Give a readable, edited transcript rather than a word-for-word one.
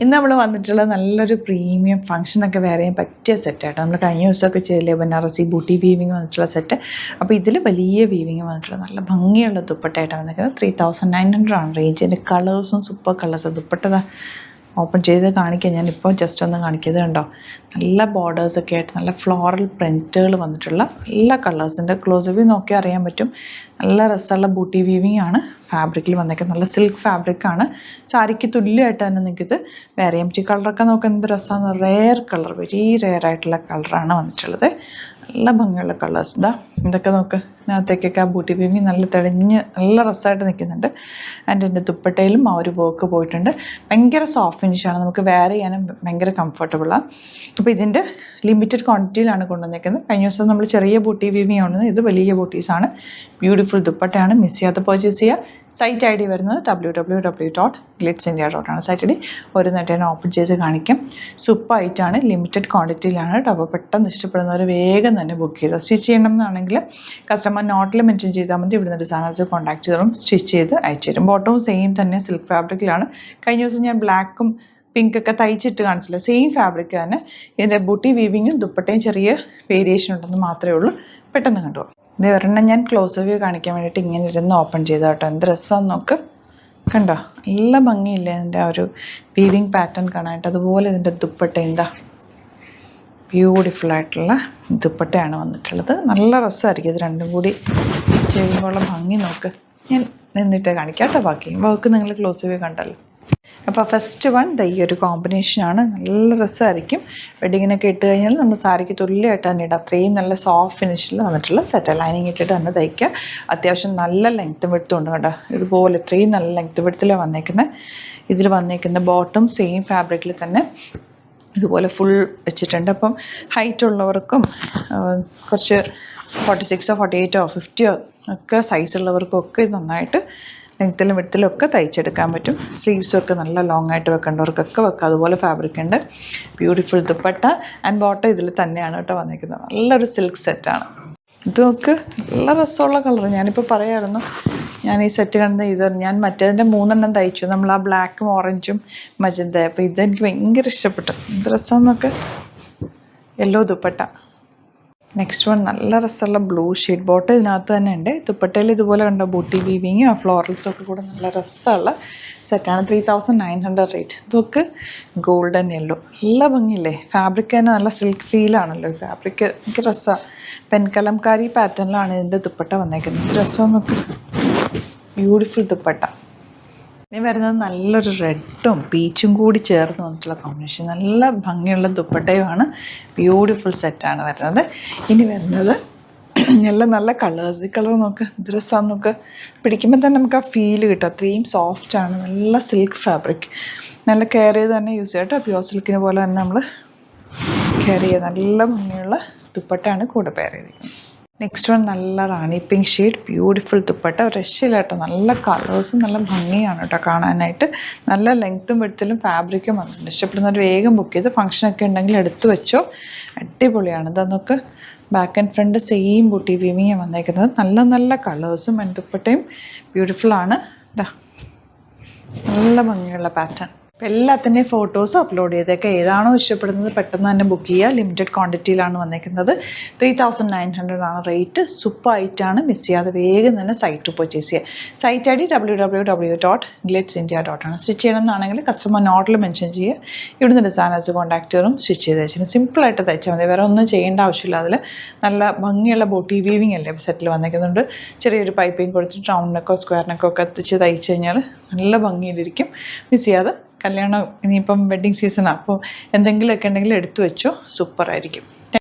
ഇന്ന് നമ്മൾ വന്നിട്ടുള്ള നല്ലൊരു പ്രീമിയം ഫംഗ്ഷനൊക്കെ വെയർ ചെയ്യാൻ പറ്റിയ സെറ്റായിട്ട് നമ്മൾ കഴിഞ്ഞ ദിവസമൊക്കെ ചെയ്തില്ലേ ബനാറസി ബൂട്ടി വീവിങ് വന്നിട്ടുള്ള സെറ്റ്. അപ്പോൾ ഇതിൽ വലിയ വീവിങ് വന്നിട്ടുള്ള നല്ല ഭംഗിയുള്ള ദുപ്പട്ടയായിട്ടാണ് വന്നിരിക്കുന്നത്. 3900 ആണ് റേഞ്ച്. എൻ്റെ കളേഴ്സും സൂപ്പർ കളേഴ്സ്. ദുപ്പട്ട ഓപ്പൺ ചെയ്ത് കാണിക്കാം. ഞാനിപ്പോൾ ജസ്റ്റ് ഒന്ന് കാണിക്കുന്നത് കണ്ടോ, നല്ല ബോർഡേഴ്സൊക്കെ ആയിട്ട് നല്ല ഫ്ലോറൽ പ്രിൻറ്റുകൾ വന്നിട്ടുള്ള നല്ല കളേഴ്സിൻ്റെ ക്ലോസ് വ്യൂ നോക്കിയാൽ അറിയാൻ പറ്റും. നല്ല രസമുള്ള ബൂട്ടി വീവിങ് ആണ് ഫാബ്രിക്കിൽ വന്നേക്കുന്നത്. നല്ല സിൽക്ക് ഫാബ്രിക്കാണ്. സാരിക്ക് തുല്യമായിട്ട് തന്നെ നിൽക്കുന്നത്. വേറെ എം ടി കളറൊക്കെ നോക്കാൻ എന്ത് രസമാണ്. റെയർ കളർ, വെരി റെയർ ആയിട്ടുള്ള കളറാണ് വന്നിട്ടുള്ളത്. നല്ല ഭംഗിയുള്ള കളേഴ്സ്. ഇതൊക്കെ നോക്ക്, ഇതിനകത്തേക്കൊക്കെ ആ ബൂട്ടി വീവിങ് നല്ല തെളിഞ്ഞ് നല്ല രസമായിട്ട് നിൽക്കുന്നുണ്ട്. ആൻഡ് എൻ്റെ ദുപ്പട്ടയിലും ആ ഒരു വർക്ക് പോയിട്ടുണ്ട്. ഭയങ്കര സോഫ്റ്റ് ഫിനിഷാണ്, നമുക്ക് വെയർ ചെയ്യാനും ഭയങ്കര കംഫർട്ടബിളാണ്. അപ്പോൾ ഇതിൻ്റെ ലിമിറ്റഡ് ക്വാണ്ടിറ്റിയിലാണ് കൊണ്ടുവന്നിരിക്കുന്നത്. കഴിഞ്ഞ ദിവസം നമ്മൾ ചെറിയ ബൂട്ടി വീവിങ് കൊണ്ടുവന്നത്, ഇത് വലിയ ബൂട്ടീസാണ്. ബ്യൂട്ടിഫുൾ ദുപ്പട്ടയാണ്. മിസ് ചെയ്യാതെ പർച്ചേസ് ചെയ്യുക. സൈറ്റ് ഐ ഡി വരുന്നത് www.glitzindia.ആണ് സൈറ്റ് ഐ ഡി. ഒരു നേട്ടം ഓപ്പൺ ചെയ്ത് കാണിക്കാം. സൂപ്പർ ആയിട്ടാണ്, ലിമിറ്റഡ് ക്വാണ്ടിറ്റിയിലാണ്. അപ്പോൾ പെട്ടെന്ന് ഇഷ്ടപ്പെടുന്നവർ വേഗം തന്നെ ബുക്ക് ചെയ്ത് സ്റ്റിച്ച് ചെയ്യണം എന്നാണെങ്കിൽ കസ്റ്റമർ നോട്ടിൽ മെൻഷൻ ചെയ്താൽ മതി. ഇവിടുന്ന് ഡിസൈനേഴ്സ് കോൺടാക്ട് ചെയ്തോളും, സ്റ്റിച്ച് ചെയ്ത് അയച്ചു തരും. ബോട്ടവും സെയിം തന്നെ സിൽക്ക് ഫാബ്രിക്കിലാണ്. കഴിഞ്ഞ ദിവസം ഞാൻ ബ്ലാക്കും പിങ്കൊക്കെ തയ്ച്ചിട്ട് കാണിച്ചില്ല, സെയിം ഫാബ്രിക് തന്നെ. ഇതിൻ്റെ ബൂട്ടി വീവിങ്ങും ദുപ്പട്ടയും ചെറിയ വേരിയേഷൻ ഉണ്ടെന്ന് മാത്രമേ ഉള്ളൂ. പെട്ടെന്ന് കണ്ടു. ഇത് ഒരെണ്ണം ഞാൻ ക്ലോസ് വ്യൂ കാണിക്കാൻ വേണ്ടിയിട്ട് ഇങ്ങനെ ഇരുന്ന് ഓപ്പൺ ചെയ്ത കേട്ടോ. എന്ത് രസമാണെന്ന് നോക്ക്, കണ്ടോ, നല്ല ഭംഗിയില്ലേ ഇതിൻ്റെ ആ ഒരു വീവിങ് പാറ്റേൺ കാണാനായിട്ട്. അതുപോലെ ഇതിൻ്റെ ദുപ്പട്ട എന്താ ബ്യൂട്ടിഫുള്ളായിട്ടുള്ള ദുപ്പട്ടയാണ് വന്നിട്ടുള്ളത്. നല്ല രസമായിരിക്കും ഇത് രണ്ടും കൂടി ചെയ്യുമ്പോഴുള്ള ഭംഗി നോക്ക്. ഞാൻ നിന്നിട്ട് കാണിക്കാം കേട്ടോ. ബാക്കി വർക്ക് നിങ്ങൾ ക്ലോസ് വ്യൂ കണ്ടല്ലോ. അപ്പോൾ ഫസ്റ്റ് വൺ ഈ ഒരു കോമ്പിനേഷനാണ്. നല്ല രസമായിരിക്കും. വെഡിങ്ങിനൊക്കെ ഇട്ട് കഴിഞ്ഞാൽ നമ്മൾ സാരിക്ക് തുല്യമായിട്ട് തന്നെ ഇടാം. അത്രയും നല്ല സോഫ്റ്റ് ഫിനിഷിൽ വന്നിട്ടുള്ള സെറ്റ്. ലൈനിങ് ഇട്ടിട്ട് തന്നെ തയ്ക്കുക. അത്യാവശ്യം നല്ല ലെങ്ത്തും വെടുത്തും ഉണ്ട് കേട്ടോ. ഇതുപോലെ ഇത്രയും നല്ല ലെങ്ത്ത് വെടുത്തിലാണ് വന്നേക്കുന്നത്. ഇതിൽ വന്നേക്കുന്ന ബോട്ടം സെയിം ഫാബ്രിക്കിൽ തന്നെ ഇതുപോലെ ഫുൾ വെച്ചിട്ടുണ്ട്. അപ്പം ഹൈറ്റ് ഉള്ളവർക്കും കുറച്ച് 46ഓ 48ഓ 50ഓ ഒക്കെ സൈസുള്ളവർക്കും ഒക്കെ ഇത് നന്നായിട്ട് ലെങ്ത്തിലും വിടത്തിലും ഒക്കെ തയ്ച്ചെടുക്കാൻ പറ്റും. സ്ലീവ്സൊക്കെ നല്ല ലോങ് ആയിട്ട് വെക്കേണ്ടവർക്കൊക്കെ വെക്കാം. അതുപോലെ ഫാബ്രിക് ഉണ്ട്. ബ്യൂട്ടിഫുൾ ദുപ്പട്ട ആൻഡ് ബോട്ടം ഇതിൽ തന്നെയാണ് കേട്ടോ വന്നിരിക്കുന്നത്. നല്ലൊരു സിൽക്ക് സെറ്റാണ്. ഇത് നോക്ക്, നല്ല രസമുള്ള കളർ. ഞാനിപ്പോൾ പറയാമായിരുന്നു, ഞാൻ ഈ സെറ്റ് കണ്ടത് ഇത്. ഞാൻ മറ്റേതിൻ്റെ 3 തയ്ച്ചു. നമ്മൾ ആ ബ്ലാക്കും ഓറഞ്ചും മജന്ത. അപ്പോൾ ഇതെനിക്ക് ഭയങ്കര ഇഷ്ടപ്പെട്ടു. എന്ത് രസമെന്നൊക്കെ. യെല്ലോ ദുപ്പട്ട. നെക്സ്റ്റ് വൺ നല്ല രസമുള്ള ബ്ലൂ ഷെയ്ഡ്. ബോട്ടം ഇതിനകത്ത് തന്നെ ഉണ്ട്. ദുപ്പട്ടയിൽ ഇതുപോലെ കണ്ടോ ബൂട്ടി വീവിങ് ഫ്ലോറൽസും ഒക്കെ കൂടെ നല്ല രസമുള്ള സെറ്റാണ്. 3900 റേറ്റ്. ഇതൊക്കെ ഗോൾഡൻ യെല്ലോ. നല്ല ഭംഗിയില്ലേ. ഫാബ്രിക് തന്നെ നല്ല സിൽക്ക് ഫീലാണല്ലോ. ഫാബ്രിക് എനിക്ക് രസമാണ്. പെൻകലംകാരി പാറ്റേണിലാണ് ഇതിൻ്റെ ദുപ്പട്ട വന്നേക്കുന്നത്. രസം നോക്ക്, ബ്യൂട്ടിഫുൾ ദുപ്പട്ട. ഇനി വരുന്നത് നല്ലൊരു റെഡും പീച്ചും കൂടി ചേർന്ന് വന്നിട്ടുള്ള കോമ്പിനേഷൻ. നല്ല ഭംഗിയുള്ള ദുപ്പട്ടയുമാണ്. ബ്യൂട്ടിഫുൾ സെറ്റാണ് വരുന്നത്. ഇനി വരുന്നത് എല്ലാം നല്ല കളേഴ്സ്. ഈ കളർ നോക്ക്, ഇത് രസമാണ് നോക്ക്. പിടിക്കുമ്പോൾ തന്നെ നമുക്ക് ആ ഫീല് കിട്ടും. അത്രയും സോഫ്റ്റാണ്. നല്ല സിൽക്ക് ഫാബ്രിക്. നല്ല കെയർ ചെയ്ത് തന്നെ യൂസ് ചെയ്യാം കേട്ടോ. പ്യോർ സിൽക്കിന് പോലെ തന്നെ നമ്മൾ കെയർ ചെയ്യുക. നല്ല ഭംഗിയുള്ള ദുപ്പട്ടയാണ് കൂടെ പെയർ ചെയ്തിരിക്കുന്നത്. നെക്സ്റ്റ് വൺ നല്ല റാണി പിങ്ക് ഷെയ്ഡ്. ബ്യൂട്ടിഫുൾ ദുപ്പട്ട. രക്ഷയില്ല കേട്ടോ. നല്ല കളേഴ്സും നല്ല ഭംഗിയാണ് കേട്ടോ കാണാനായിട്ട്. നല്ല ലെങ്ത്തും വെടുത്തിലും ഫാബ്രിക്കും വന്നിട്ടുണ്ട്. ഇഷ്ടപ്പെടുന്നവർ വേഗം ബുക്ക് ചെയ്ത് ഫംഗ്ഷനൊക്കെ ഉണ്ടെങ്കിൽ എടുത്തു വെച്ചോ. അടിപൊളിയാണ്. ഇതാ നോക്ക്, ബാക്ക് ആൻഡ് ഫ്രണ്ട് സെയിം ബൂട്ടി വീവിങ് വന്നേക്കുന്നത്. നല്ല നല്ല കളേഴ്സും ദുപ്പട്ടയും ബ്യൂട്ടിഫുള്ളാണ്. ഇതാ നല്ല ഭംഗിയുള്ള പാറ്റേൺ. അപ്പോൾ എല്ലാത്തിൻ്റെയും ഫോട്ടോസ് അപ്ലോഡ് ചെയ്തേക്കാം. ഏതാണോ ഇഷ്ടപ്പെടുന്നത് പെട്ടെന്ന് തന്നെ ബുക്ക് ചെയ്യുക. ലിമിറ്റഡ് ക്വാണ്ടിറ്റിയിലാണ് വന്നിരിക്കുന്നത്. 3900 ആണ് റേറ്റ്. സൂപ്പർ ആയിട്ടാണ്. മിസ് ചെയ്യാതെ വേഗം തന്നെ സൈറ്റ് പർച്ചേസ് ചെയ്യുക. സൈറ്റ് ഐ ഡി www.glitzindia.ആണ്. സ്റ്റിച്ച് ചെയ്യണമെന്നാണെങ്കിൽ കസ്റ്റമർ നോട്ടിൽ മെൻഷൻ ചെയ്യുക. ഇവിടുന്ന് ഡിസൈനേഴ്സ് കോൺടാക്ട് ചെയ്തും സ്റ്റിച്ച് ചെയ്ത് വെച്ചാൽ സിമ്പിളായിട്ട് തയ്ച്ചാൽ മതി. വേറെ ഒന്നും ചെയ്യേണ്ട ആവശ്യമില്ല. അതിൽ നല്ല ഭംഗിയുള്ള ബോട്ടി വീവിങ് അല്ലേ സെറ്റിൽ വന്നിരിക്കുന്നുണ്ട്. ചെറിയൊരു പൈപ്പിങ് കൊടുത്തിട്ട് റൗണ്ടിനൊക്കെ സ്ക്വയറിനൊക്കെ ഒക്കെ എത്തിച്ച് തയ്ച്ച് കഴിഞ്ഞാൽ നല്ല ഭംഗിയിലിരിക്കും. മിസ് ചെയ്യാതെ. കല്യാണം ഇനിയിപ്പം വെഡ്ഡിങ് സീസണാണ്. അപ്പോൾ എന്തെങ്കിലുമൊക്കെ ഉണ്ടെങ്കിൽ എടുത്തു വെച്ചോ. സൂപ്പറായിരിക്കും.